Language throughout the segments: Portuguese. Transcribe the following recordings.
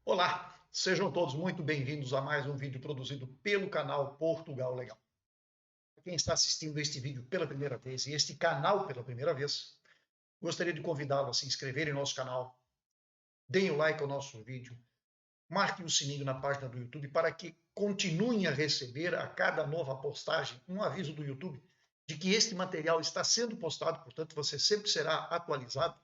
Olá, sejam todos muito bem-vindos a mais um vídeo produzido pelo canal Portugal Legal. Para quem está assistindo este vídeo pela primeira vez e este canal pela primeira vez, gostaria de convidá-lo a se inscrever em nosso canal, deem o like ao nosso vídeo, marquem o sininho na página do YouTube para que continuem a receber a cada nova postagem um aviso do YouTube de que este material está sendo postado, portanto você sempre será atualizado.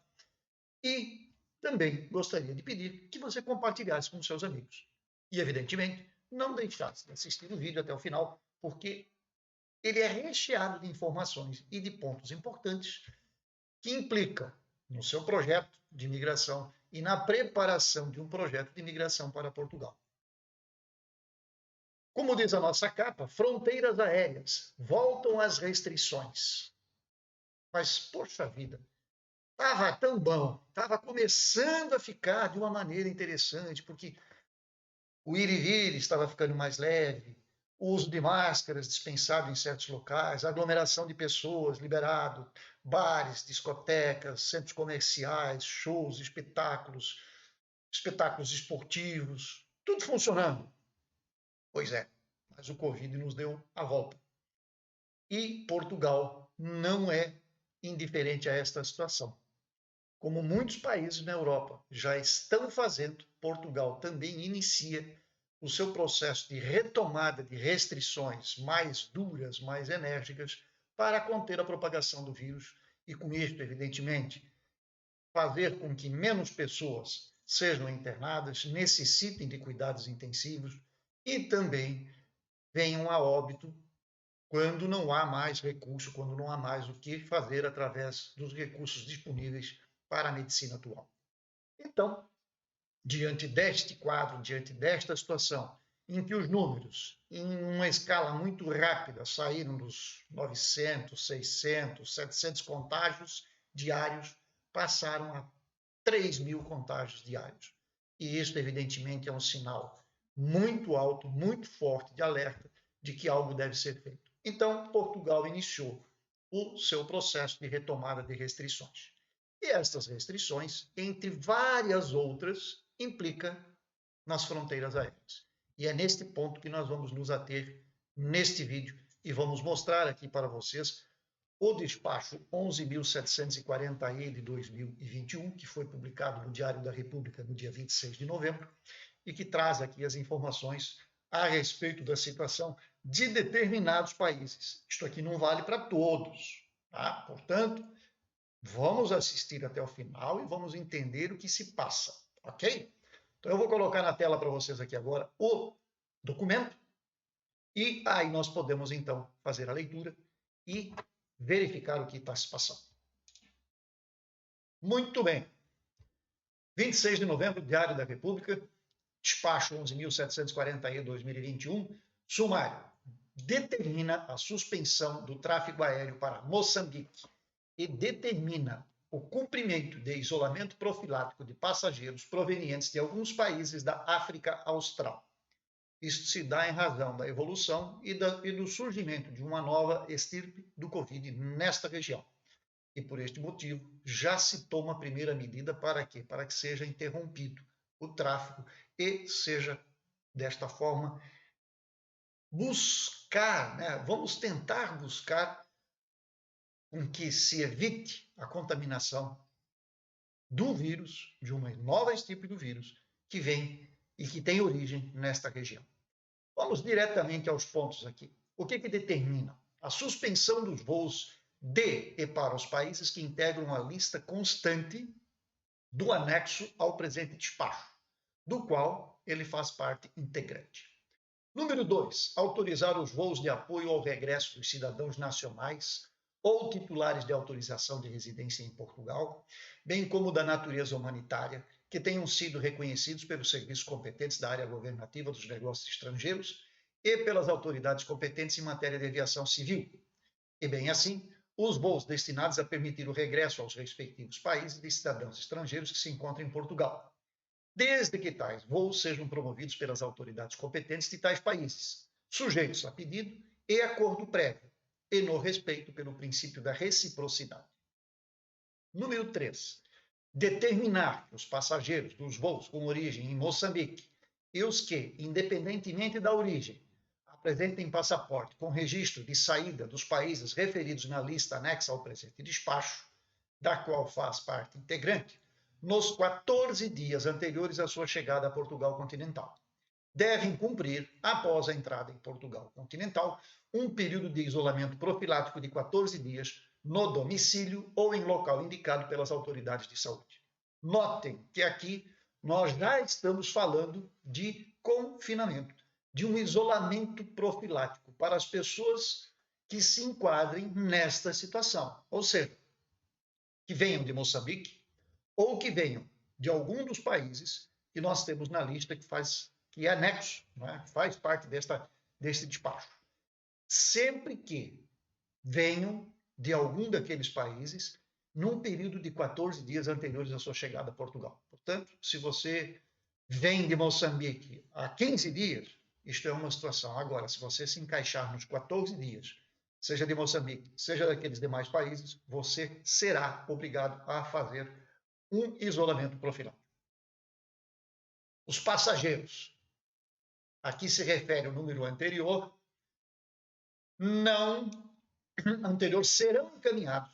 E também gostaria de pedir que você compartilhasse com seus amigos. E, evidentemente, não deixasse de assistir o vídeo até o final, porque ele é recheado de informações e de pontos importantes que implicam no seu projeto de migração e na preparação de um projeto de migração para Portugal. Como diz a nossa capa, fronteiras aéreas, voltam as restrições. Mas, poxa vida, estava tão bom, estava começando a ficar de uma maneira interessante, porque o ir e vir estava ficando mais leve, o uso de máscaras dispensado em certos locais, a aglomeração de pessoas liberado, bares, discotecas, centros comerciais, shows, espetáculos esportivos, tudo funcionando. Pois é, mas o Covid nos deu a volta. E Portugal não é indiferente a esta situação. Como muitos países na Europa já estão fazendo, Portugal também inicia o seu processo de retomada de restrições mais duras, mais enérgicas, para conter a propagação do vírus e, com isso, evidentemente, fazer com que menos pessoas sejam internadas, necessitem de cuidados intensivos e também venham a óbito quando não há mais recurso, quando não há mais o que fazer através dos recursos disponíveis para a medicina atual. Então, diante deste quadro, diante desta situação, em que os números, em uma escala muito rápida, saíram dos 900, 600, 700 contágios diários, passaram a 3.000 contágios diários. E isso, evidentemente, é um sinal muito alto, muito forte de alerta de que algo deve ser feito. Então, Portugal iniciou o seu processo de retomada de restrições. E estas restrições, entre várias outras, implicam nas fronteiras aéreas. E é neste ponto que nós vamos nos ater neste vídeo e vamos mostrar aqui para vocês o despacho 11.740-E de 2021, que foi publicado no Diário da República no dia 26 de novembro, e que traz aqui as informações a respeito da situação de determinados países. Isto aqui não vale para todos, tá? Portanto, vamos assistir até o final e vamos entender o que se passa, ok? Então eu vou colocar na tela para vocês aqui agora o documento e aí nós podemos então fazer a leitura e verificar o que está se passando. Muito bem. 26 de novembro, Diário da República, despacho 11.740-E 2021, sumário. Determina a suspensão do tráfego aéreo para Moçambique e determina o cumprimento de isolamento profilático de passageiros provenientes de alguns países da África Austral. Isto se dá em razão da evolução e do surgimento de uma nova estirpe do Covid nesta região. E por este motivo, já se toma a primeira medida para quê? Para que seja interrompido o tráfego e seja, desta forma, buscar, né? Vamos tentar buscar com que se evite a contaminação do vírus, de uma nova estirpe do vírus, que vem e que tem origem nesta região. Vamos diretamente aos pontos aqui. O que determina? A suspensão dos voos de e para os países que integram a lista constante do anexo ao presente despacho, do qual ele faz parte integrante. Número 2. Autorizar os voos de apoio ao regresso dos cidadãos nacionais ou titulares de autorização de residência em Portugal, bem como da natureza humanitária, que tenham sido reconhecidos pelos serviços competentes da área governativa dos negócios estrangeiros e pelas autoridades competentes em matéria de aviação civil. E bem assim, os voos destinados a permitir o regresso aos respectivos países de cidadãos estrangeiros que se encontram em Portugal, desde que tais voos sejam promovidos pelas autoridades competentes de tais países, sujeitos a pedido e acordo prévio, e no respeito pelo princípio da reciprocidade. Número 3. determinar que os passageiros dos voos com origem em Moçambique e os que, independentemente da origem, apresentem passaporte com registro de saída dos países referidos na lista anexa ao presente despacho, da qual faz parte integrante, nos 14 dias anteriores à sua chegada a Portugal continental, devem cumprir, após a entrada em Portugal continental, um período de isolamento profilático de 14 dias no domicílio ou em local indicado pelas autoridades de saúde. Notem que aqui nós já estamos falando de confinamento, de um isolamento profilático para as pessoas que se enquadrem nesta situação, ou seja, que venham de Moçambique ou que venham de algum dos países que nós temos na lista que é anexo, né? Faz parte deste despacho. Sempre que venham de algum daqueles países num período de 14 dias anteriores à sua chegada a Portugal. Portanto, se você vem de Moçambique há 15 dias, isto é uma situação. Agora, se você se encaixar nos 14 dias, seja de Moçambique, seja daqueles demais países, você será obrigado a fazer um isolamento profilático. Os passageiros, aqui se refere ao número anterior, serão encaminhados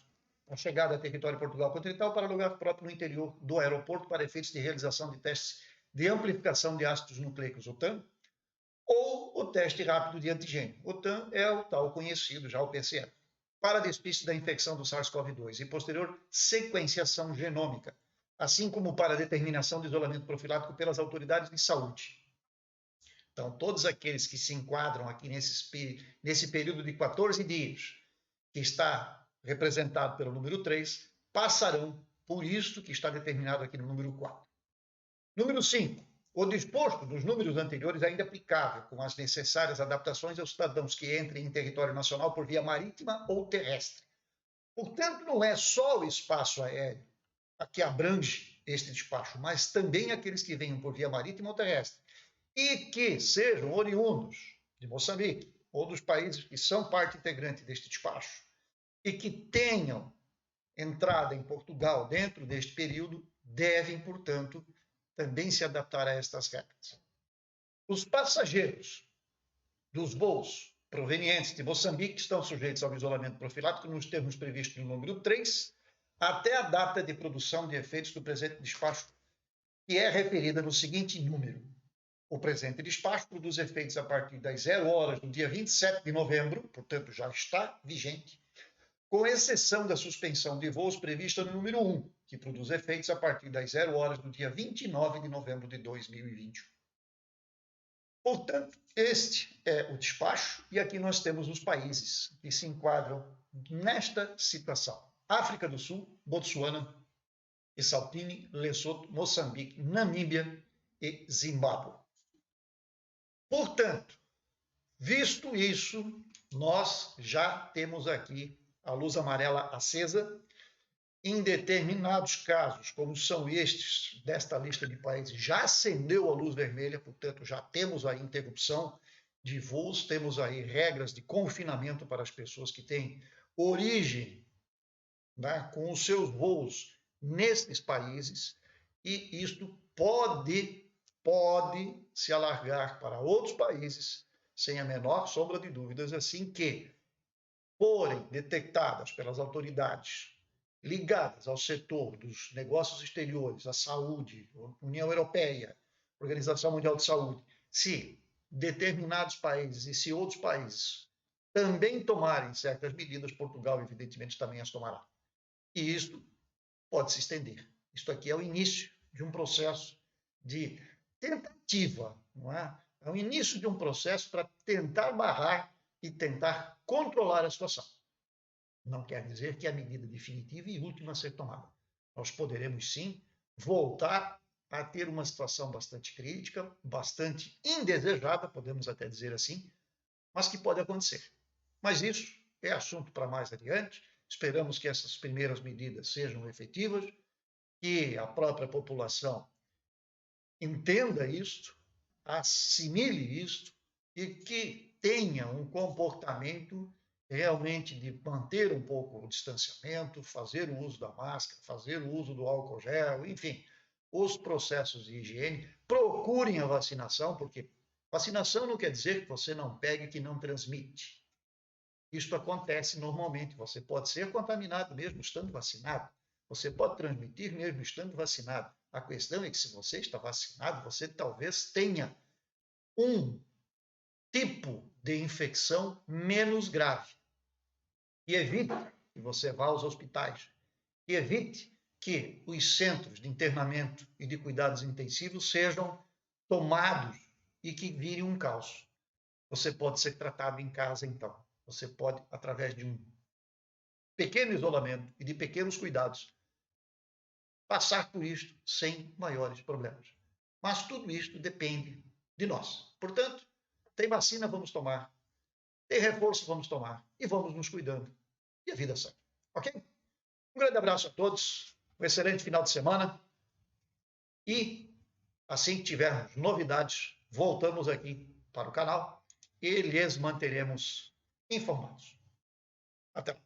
à chegada a território Portugal continental para lugar próprio no interior do aeroporto para efeitos de realização de testes de amplificação de ácidos nucleicos, OTAN, ou o teste rápido de antigênio. OTAN é o tal conhecido já, o PCR, para despiste da infecção do SARS-CoV-2 e posterior sequenciação genômica, assim como para determinação de isolamento profilático pelas autoridades de saúde. Então, todos aqueles que se enquadram aqui nesse período de 14 dias, que está representado pelo número 3, passarão por isto que está determinado aqui no número 4. Número 5. O disposto dos números anteriores é ainda aplicável, com as necessárias adaptações aos cidadãos que entrem em território nacional por via marítima ou terrestre. Portanto, não é só o espaço aéreo a que abrange este despacho, mas também aqueles que venham por via marítima ou terrestre e que sejam oriundos de Moçambique ou dos países que são parte integrante deste despacho e que tenham entrada em Portugal dentro deste período, devem, portanto, também se adaptar a estas regras. Os passageiros dos voos provenientes de Moçambique estão sujeitos ao isolamento profilático nos termos previstos no número 3, até a data de produção de efeitos do presente despacho, que é referida no seguinte número. O presente despacho produz efeitos a partir das 0 horas do dia 27 de novembro, portanto já está vigente, com exceção da suspensão de voos prevista no número 1, que produz efeitos a partir das 0 horas do dia 29 de novembro de 2021. Portanto, este é o despacho e aqui nós temos os países que se enquadram nesta situação. África do Sul, Botsuana, Eswatini, Lesoto, Moçambique, Namíbia e Zimbábue. Portanto, visto isso, nós já temos aqui a luz amarela acesa. Em determinados casos, como são estes desta lista de países, já acendeu a luz vermelha, portanto, já temos aí interrupção de voos, temos aí regras de confinamento para as pessoas que têm origem, né, com os seus voos nestes países, e isto pode se alargar para outros países, sem a menor sombra de dúvidas, assim que forem detectadas pelas autoridades ligadas ao setor dos negócios exteriores, à saúde, União Europeia, Organização Mundial de Saúde, se determinados países e se outros países também tomarem certas medidas, Portugal, evidentemente, também as tomará. E isto pode se estender. Isto aqui é o início de um processo de tentativa, não é? É o início de um processo para tentar barrar e tentar controlar a situação. Não quer dizer que é a medida definitiva e última a ser tomada. Nós poderemos, sim, voltar a ter uma situação bastante crítica, bastante indesejada, podemos até dizer assim, mas que pode acontecer. Mas isso é assunto para mais adiante. Esperamos que essas primeiras medidas sejam efetivas, que a própria população entenda isto, assimile isto e que tenha um comportamento realmente de manter um pouco o distanciamento, fazer o uso da máscara, fazer o uso do álcool gel, enfim, os processos de higiene. Procurem a vacinação, porque vacinação não quer dizer que você não pegue, que não transmite. Isto acontece normalmente. Você pode ser contaminado mesmo estando vacinado. Você pode transmitir mesmo estando vacinado. A questão é que se você está vacinado, você talvez tenha um tipo de infecção menos grave. E evite que você vá aos hospitais. E evite que os centros de internamento e de cuidados intensivos sejam tomados e que vire um caos. Você pode ser tratado em casa, então. Você pode, através de um pequeno isolamento e de pequenos cuidados, passar por isto sem maiores problemas. Mas tudo isto depende de nós. Portanto, tem vacina, vamos tomar. Tem reforço, vamos tomar. E vamos nos cuidando. E a vida segue. Ok? Um grande abraço a todos. Um excelente final de semana. E assim que tivermos novidades, voltamos aqui para o canal e lhes manteremos informados. Até lá.